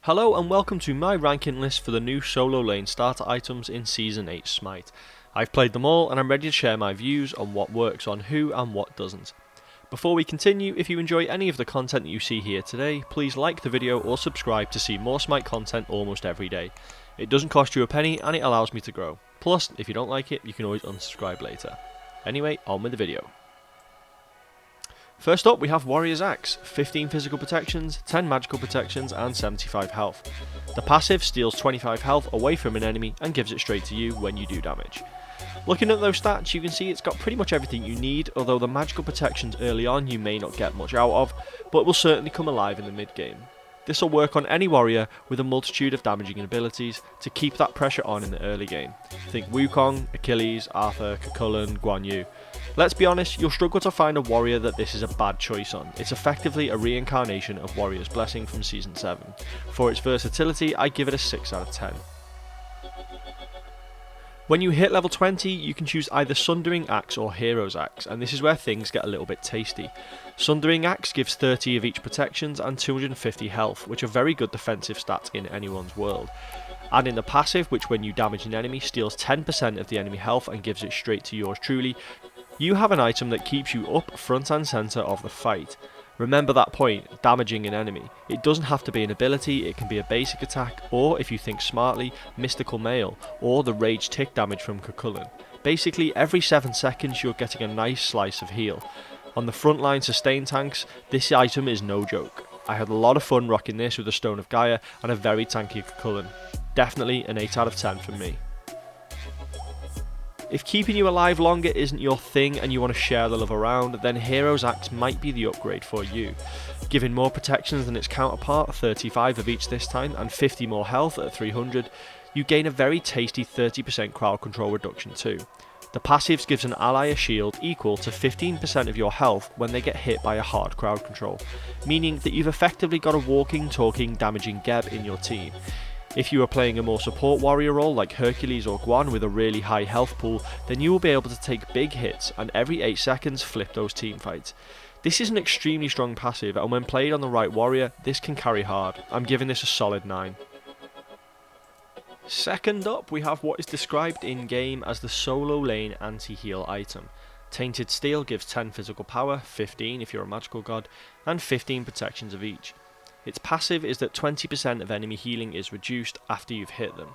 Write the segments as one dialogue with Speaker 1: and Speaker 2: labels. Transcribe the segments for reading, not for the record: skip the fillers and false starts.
Speaker 1: Hello and welcome to my ranking list for the new solo lane starter items in Season 8 Smite. I've played them all and I'm ready to share my views on what works on who and what doesn't. Before we continue, if you enjoy any of the content that you see here today, please like the video or subscribe to see more Smite content almost every day. It doesn't cost you a penny and it allows me to grow. Plus, if you don't like it, you can always unsubscribe later. Anyway, on with the video. First up we have Warrior's Axe, 15 physical protections, 10 magical protections and 75 health. The passive steals 25 health away from an enemy and gives it straight to you when you do damage. Looking at those stats, you can see it's got pretty much everything you need, although the magical protections early on you may not get much out of, but will certainly come alive in the mid game. This will work on any warrior with a multitude of damaging abilities to keep that pressure on in the early game. Think Wukong, Achilles, Arthur, Cuchulainn, Guan Yu. Let's be honest, you'll struggle to find a warrior that this is a bad choice on. It's effectively a reincarnation of Warrior's Blessing from Season 7. For its versatility, I give it a 6 out of 10. When you hit level 20, you can choose either Sundering Axe or Hero's Axe, and this is where things get a little bit tasty. Sundering Axe gives 30 of each protections and 250 health, which are very good defensive stats in anyone's world. Add in the passive, which when you damage an enemy steals 10% of the enemy health and gives it straight to yours truly. You have an item that keeps you up front and centre of the fight. Remember that point, damaging an enemy. It doesn't have to be an ability, it can be a basic attack, or if you think smartly, Mystical Mail, or the Rage Tick damage from Cuchulainn. Basically, every 7 seconds you're getting a nice slice of heal. On the frontline sustain tanks, this item is no joke. I had a lot of fun rocking this with the Stone of Gaia and a very tanky Cuchulainn. Definitely an 8 out of 10 from me. If keeping you alive longer isn't your thing and you want to share the love around, then Hero's Axe might be the upgrade for you. Given more protections than its counterpart, 35 of each this time, and 50 more health at 300, you gain a very tasty 30% crowd control reduction too. The passives gives an ally a shield equal to 15% of your health when they get hit by a hard crowd control, meaning that you've effectively got a walking, talking, damaging Geb in your team. If you are playing a more support warrior role like Hercules or Guan with a really high health pool, then you will be able to take big hits and every 8 seconds flip those team fights. This is an extremely strong passive and when played on the right warrior, this can carry hard. I'm giving this a solid 9. Second up, we have what is described in game as the solo lane anti-heal item. Tainted Steel gives 10 physical power, 15 if you're a magical god, and 15 protections of each. Its passive is that 20% of enemy healing is reduced after you've hit them.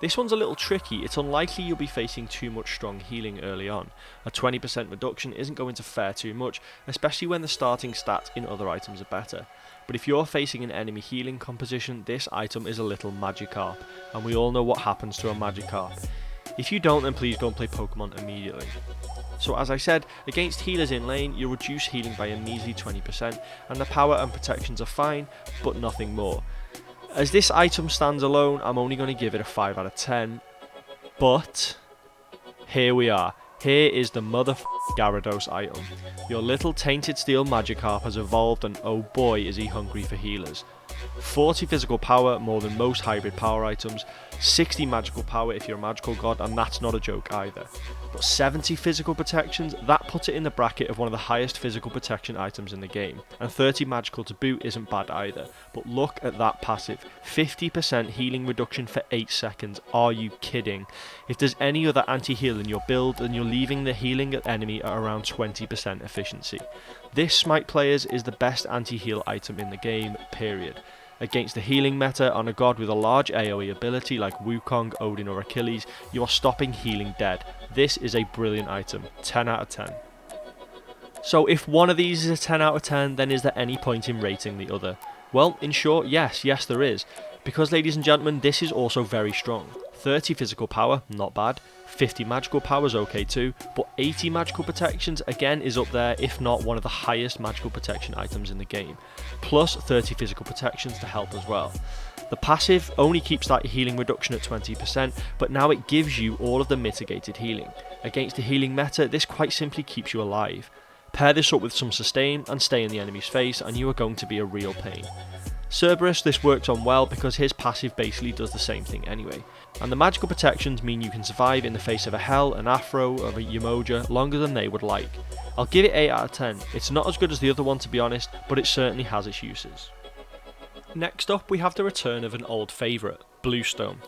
Speaker 1: This one's a little tricky, it's unlikely you'll be facing too much strong healing early on. A 20% reduction isn't going to fare too much, especially when the starting stats in other items are better. But if you're facing an enemy healing composition, this item is a little Magikarp, and we all know what happens to a Magikarp. If you don't, then please go and play Pokemon immediately. So as I said, against healers in lane, you reduce healing by a measly 20%, and the power and protections are fine, but nothing more. As this item stands alone, I'm only going to give it a 5 out of 10, but here we are. Here is the Gyarados item. Your little Tainted Steel Magikarp has evolved and oh boy is he hungry for healers. 40 physical power, more than most hybrid power items, 60 magical power if you're a magical god, and that's not a joke either. But 70 physical protections, that puts it in the bracket of one of the highest physical protection items in the game, and 30 magical to boot isn't bad either. But look at that passive, 50% healing reduction for 8 seconds, are you kidding? If there's any other anti-heal in your build, then you're leaving the healing enemy at around 20% efficiency. This Smite players is the best anti-heal item in the game, period. Against the healing meta on a god with a large AoE ability like Wukong, Odin or Achilles, you are stopping healing dead. This is a brilliant item, 10 out of 10. So if one of these is a 10 out of 10, then is there any point in rating the other? Well, in short, yes there is. Because ladies and gentlemen, this is also very strong. 30 physical power, not bad. 50 magical power is okay too, but 80 magical protections again is up there, if not one of the highest magical protection items in the game. Plus 30 physical protections to help as well. The passive only keeps that healing reduction at 20%, but now it gives you all of the mitigated healing. Against the healing meta, this quite simply keeps you alive. Pair this up with some sustain and stay in the enemy's face and you are going to be a real pain. Cerberus, this works on well because his passive basically does the same thing anyway. And the magical protections mean you can survive in the face of a Hell, an Afro, or a Yamoja longer than they would like. I'll give it 8 out of 10. It's not as good as the other one to be honest, but it certainly has its uses. Next up we have the return of an old favourite, Bluestone.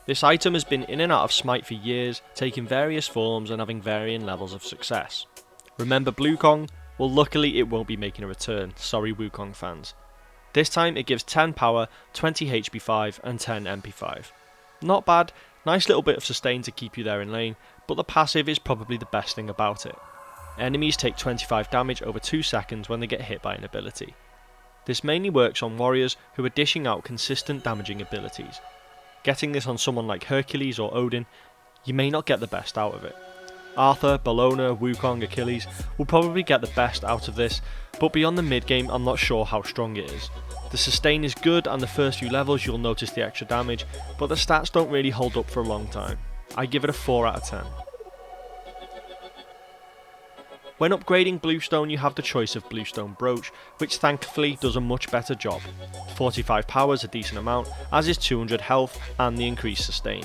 Speaker 1: This item has been in and out of Smite for years, taking various forms and having varying levels of success. Remember Bluekong? Well, luckily it won't be making a return, sorry Wukong fans. This time it gives 10 power, 20 HP5 and 10 MP5. Not bad, nice little bit of sustain to keep you there in lane, but the passive is probably the best thing about it. Enemies take 25 damage over 2 seconds when they get hit by an ability. This mainly works on warriors who are dishing out consistent damaging abilities. Getting this on someone like Hercules or Odin, you may not get the best out of it. Arthur, Bellona, Wukong, Achilles will probably get the best out of this, but beyond the mid game I'm not sure how strong it is. The sustain is good and the first few levels you'll notice the extra damage, but the stats don't really hold up for a long time. I give it a 4 out of 10. When upgrading Bluestone you have the choice of Bluestone Brooch, which thankfully does a much better job. 45 power is a decent amount, as is 200 health and the increased sustain.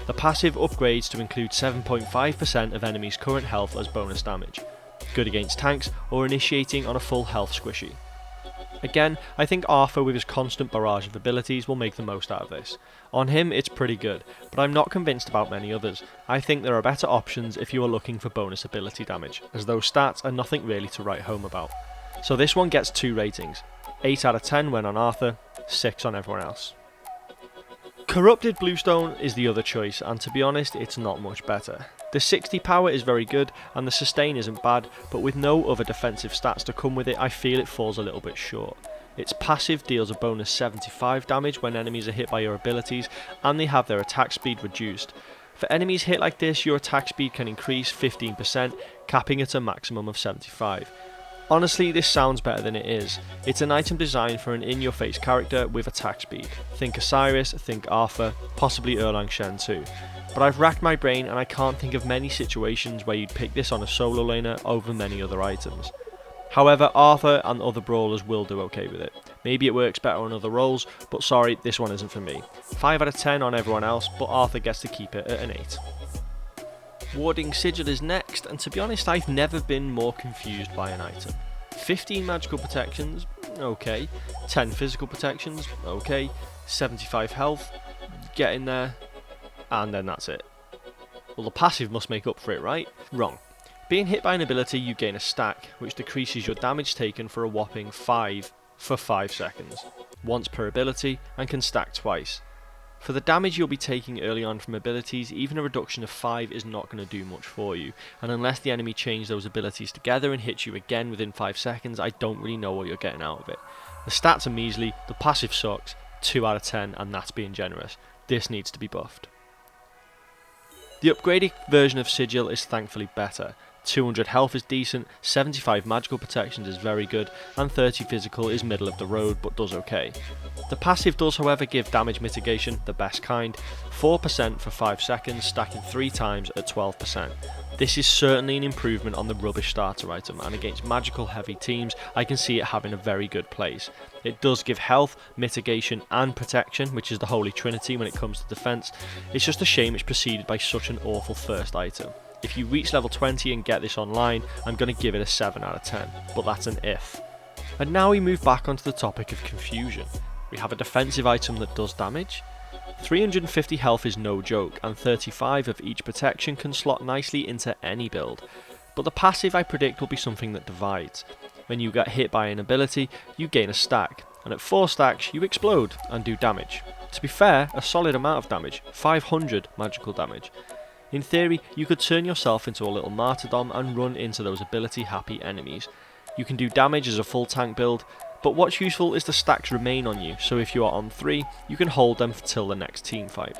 Speaker 1: The passive upgrades to include 7.5% of enemies' current health as bonus damage. Good against tanks or initiating on a full health squishy. Again, I think Arthur with his constant barrage of abilities will make the most out of this. On him it's pretty good, but I'm not convinced about many others. I think there are better options if you are looking for bonus ability damage, as those stats are nothing really to write home about. So this one gets 2 ratings, 8 out of 10 when on Arthur, 6 on everyone else. Corrupted Bluestone is the other choice, and to be honest it's not much better. The 60 power is very good and the sustain isn't bad, but with no other defensive stats to come with it I feel it falls a little bit short. Its passive deals a bonus 75 damage when enemies are hit by your abilities, and they have their attack speed reduced. For enemies hit like this your attack speed can increase 15%, capping at a maximum of 75. Honestly, this sounds better than it is. It's an item designed for an in-your-face character with attack speed. Think Osiris, think Arthur, possibly Erlang Shen too. But I've racked my brain and I can't think of many situations where you'd pick this on a solo laner over many other items. However, Arthur and other brawlers will do okay with it. Maybe it works better on other roles, but sorry, this one isn't for me. 5 out of 10 on everyone else, but Arthur gets to keep it at an 8. Warding Sigil is next, and to be honest I've never been more confused by an item. 15 magical protections, okay. 10 physical protections, okay. 75 health, get in there, and then that's it. Well, the passive must make up for it, right? Wrong. Being hit by an ability you gain a stack, which decreases your damage taken for a whopping 5 for 5 seconds, once per ability, and can stack twice. For the damage you'll be taking early on from abilities, even a reduction of 5 is not going to do much for you, and unless the enemy change those abilities together and hits you again within 5 seconds, I don't really know what you're getting out of it. The stats are measly, the passive sucks, 2 out of 10, and that's being generous. This needs to be buffed. The upgraded version of Sigil is thankfully better. 200 health is decent, 75 magical protections is very good, and 30 physical is middle of the road but does okay. The passive does however give damage mitigation, the best kind, 4% for 5 seconds, stacking 3 times at 12%. This is certainly an improvement on the rubbish starter item, and against magical heavy teams I can see it having a very good place. It does give health, mitigation and protection, which is the holy trinity when it comes to defense. It's just a shame it's preceded by such an awful first item. If you reach level 20 and get this online, I'm going to give it a 7 out of 10, but that's an if. And now we move back onto the topic of confusion. We have a defensive item that does damage. 350 health is no joke, and 35 of each protection can slot nicely into any build. But the passive I predict will be something that divides. When you get hit by an ability, you gain a stack, and at 4 stacks you explode and do damage. To be fair, a solid amount of damage, 500 magical damage. In theory, you could turn yourself into a little martyrdom and run into those ability happy enemies. You can do damage as a full tank build, but what's useful is the stacks remain on you, so if you are on 3, you can hold them till the next team fight.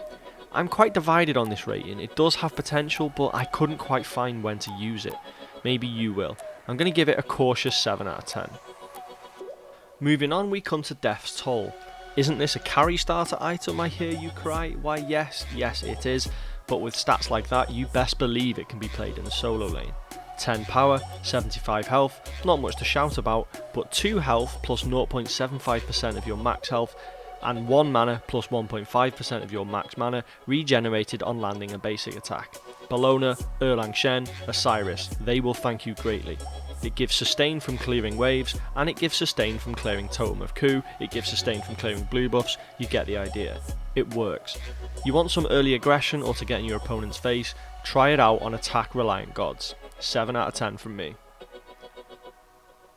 Speaker 1: I'm quite divided on this rating. It does have potential, but I couldn't quite find when to use it. Maybe you will. I'm going to give it a cautious 7 out of 10. Moving on, we come to Death's Toll. Isn't this a carry starter item, I hear you cry? Why yes it is. But with stats like that, you best believe it can be played in the solo lane. 10 power, 75 health, not much to shout about, but 2 health plus 0.75% of your max health, and 1 mana plus 1.5% of your max mana regenerated on landing a basic attack. Bellona, Erlang Shen, Osiris, they will thank you greatly. It gives sustain from clearing waves, and it gives sustain from clearing Totem of Coup, it gives sustain from clearing blue buffs, you get the idea. It works. You want some early aggression or to get in your opponent's face, try it out on attack reliant gods. 7 out of 10 from me.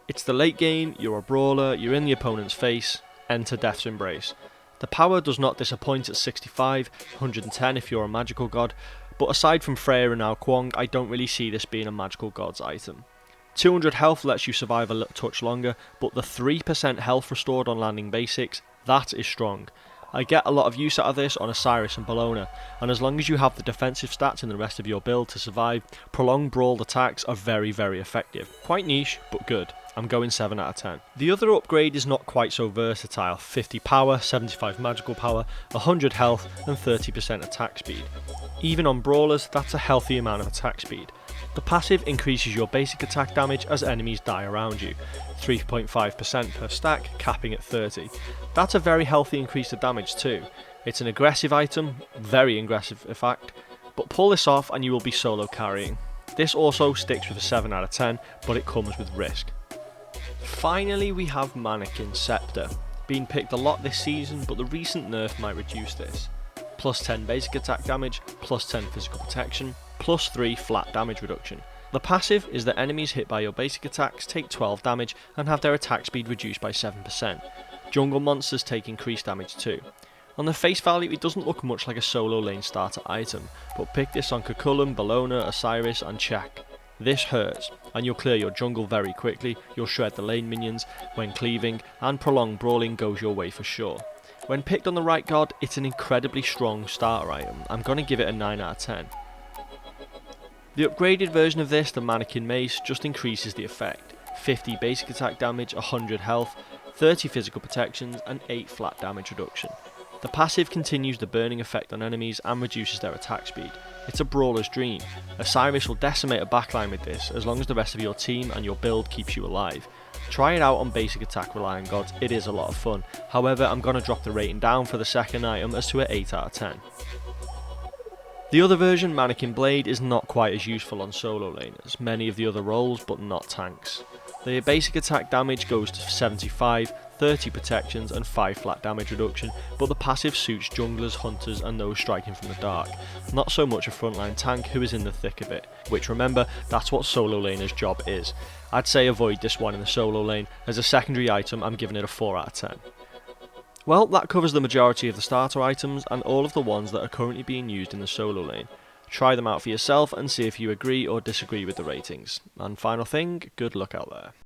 Speaker 1: It's the late game, you're a brawler, you're in the opponent's face, enter Death's Embrace. The power does not disappoint at 65, 110 if you're a magical god, but aside from Freya and Ao Kuang, I don't really see this being a magical god's item. 200 health lets you survive a little touch longer, but the 3% health restored on landing basics, that is strong. I get a lot of use out of this on Osiris and Bellona, and as long as you have the defensive stats in the rest of your build to survive, prolonged brawled attacks are very effective. Quite niche, but good. I'm going 7 out of 10. The other upgrade is not quite so versatile. 50 power, 75 magical power, 100 health and 30% attack speed. Even on brawlers, that's a healthy amount of attack speed. The passive increases your basic attack damage as enemies die around you, 3.5% per stack, capping at 30. That's a very healthy increase to damage too. It's an aggressive item, very aggressive in fact, but pull this off and you will be solo carrying. This also sticks with a 7 out of 10, but it comes with risk. Finally we have Mannequin Scepter. Been picked a lot this season, but the recent nerf might reduce this. Plus 10 basic attack damage, plus 10 physical protection, plus 3 flat damage reduction. The passive is that enemies hit by your basic attacks take 12 damage and have their attack speed reduced by 7%. Jungle monsters take increased damage too. On the face value it doesn't look much like a solo lane starter item, but pick this on Cucullin, Bellona, Osiris and Check. This hurts, and you'll clear your jungle very quickly, you'll shred the lane minions when cleaving, and prolonged brawling goes your way for sure. When picked on the right god, it's an incredibly strong starter item. I'm going to give it a 9 out of 10. The upgraded version of this, the Mannequin Mace, just increases the effect. 50 basic attack damage, 100 health, 30 physical protections and 8 flat damage reduction. The passive continues the burning effect on enemies and reduces their attack speed. It's a brawler's dream. Osiris will decimate a backline with this as long as the rest of your team and your build keeps you alive. Try it out on basic attack reliant gods, it is a lot of fun. However, I'm going to drop the rating down for the second item as to an 8 out of 10. The other version, Mannequin Blade, is not quite as useful on solo laners, many of the other roles but not tanks. The basic attack damage goes to 75, 30 protections and 5 flat damage reduction, but the passive suits junglers, hunters and those striking from the dark. Not so much a frontline tank who is in the thick of it, which remember, that's what solo laner's job is. I'd say avoid this one in the solo lane. As a secondary item I'm giving it a 4 out of 10. Well, that covers the majority of the starter items and all of the ones that are currently being used in the solo lane. Try them out for yourself and see if you agree or disagree with the ratings. And final thing, good luck out there.